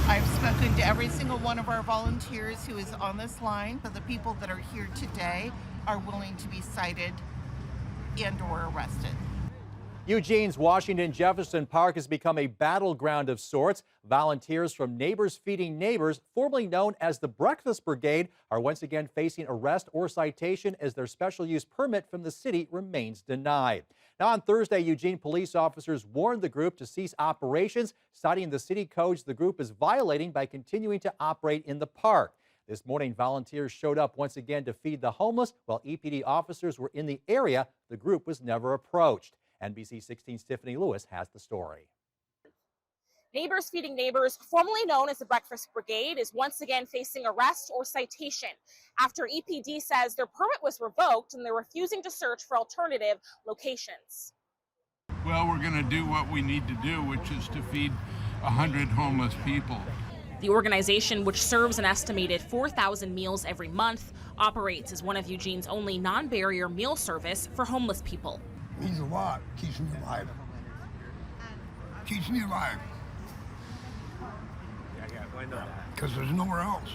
I've spoken to every single one of our volunteers who is on this line. So the people that are here today are willing to be cited and or arrested. Eugene's Washington Jefferson Park has become a battleground of sorts. Volunteers from Neighbors Feeding Neighbors, formerly known as the Breakfast Brigade, are once again facing arrest or citation as their special use permit from the city remains denied. Now, on Thursday, Eugene police officers warned the group to cease operations, citing the city codes the group is violating by continuing to operate in the park. This morning, volunteers showed up once again to feed the homeless. While EPD officers were in the area, the group was never approached. NBC 16's Tiffany Lewis has the story. Neighbors Feeding Neighbors, formerly known as the Breakfast Brigade, is once again facing arrest or citation after EPD says their permit was revoked and they're refusing to search for alternative locations. Well, we're going to do what we need to do, which is to feed 100 homeless people. The organization, which serves an estimated 4,000 meals every month, operates as one of Eugene's only non-barrier meal service for homeless people. Means a lot. Keeps me alive. Keeps me alive. Because there's nowhere else.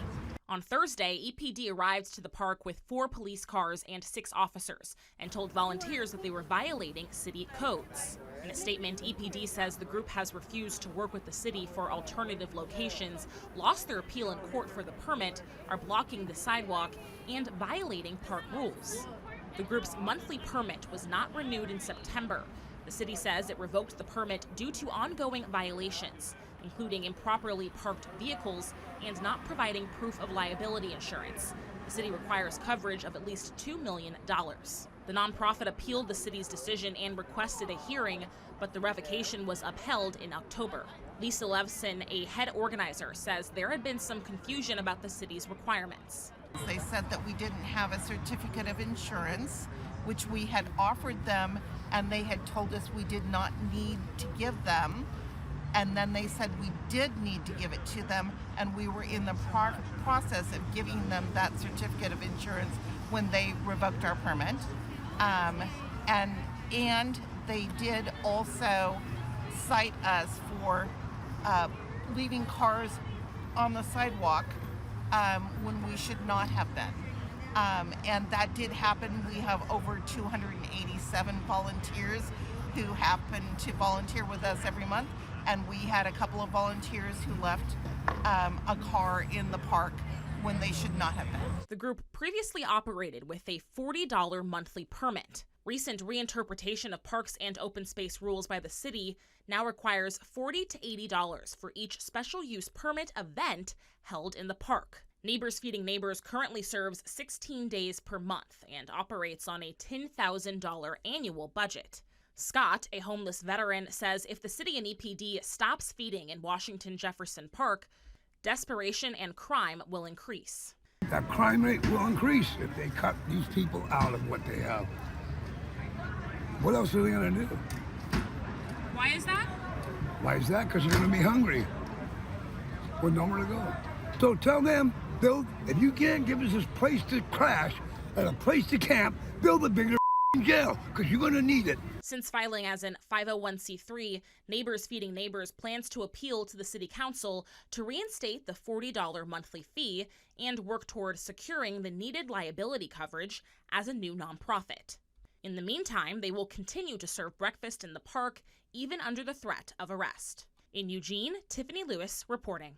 On Thursday, EPD arrived to the park with 4 police cars and 6 officers and told volunteers that they were violating city codes. In a statement, EPD says the group has refused to work with the city for alternative locations, lost their appeal in court for the permit, are blocking the sidewalk, and violating park rules. The group's monthly permit was not renewed in September. The city says it revoked the permit due to ongoing violations, including improperly parked vehicles and not providing proof of liability insurance. The city requires coverage of at least $2 million. The nonprofit appealed the city's decision and requested a hearing, but the revocation was upheld in October. Lisa Levson, a head organizer, says there had been some confusion about the city's requirements. They said that we didn't have a certificate of insurance, which we had offered them, and they had told us we did not need to give them. And then they said we did need to give it to them, and we were in the process of giving them that certificate of insurance when they revoked our permit. And they did also cite us for leaving cars on the sidewalk when we should not have been. And that did happen. We have over 287 volunteers who happen to volunteer with us every month. And we had a couple of volunteers who left a car in the park when they should not have been. The group previously operated with a $40 monthly permit. Recent reinterpretation of parks and open space rules by the city now requires $40 to $80 for each special use permit event held in the park. Neighbors Feeding Neighbors currently serves 16 days per month and operates on a $10,000 annual budget. Scott, a homeless veteran, says if the city and EPD stops feeding in Washington Jefferson Park, desperation and crime will increase. That crime rate will increase if they cut these people out of what they have. What else are they going to do? Why is that? Why is that? Because you're going to be hungry with nowhere to go. So tell them, if you can't give us this place to crash and a place to camp, build a bigger jail, because you're going to need it. Since filing as an 501c3, Neighbors Feeding Neighbors plans to appeal to the City Council to reinstate the $40 monthly fee and work toward securing the needed liability coverage as a new nonprofit. In the meantime, they will continue to serve breakfast in the park, even under the threat of arrest. In Eugene, Tiffany Lewis reporting.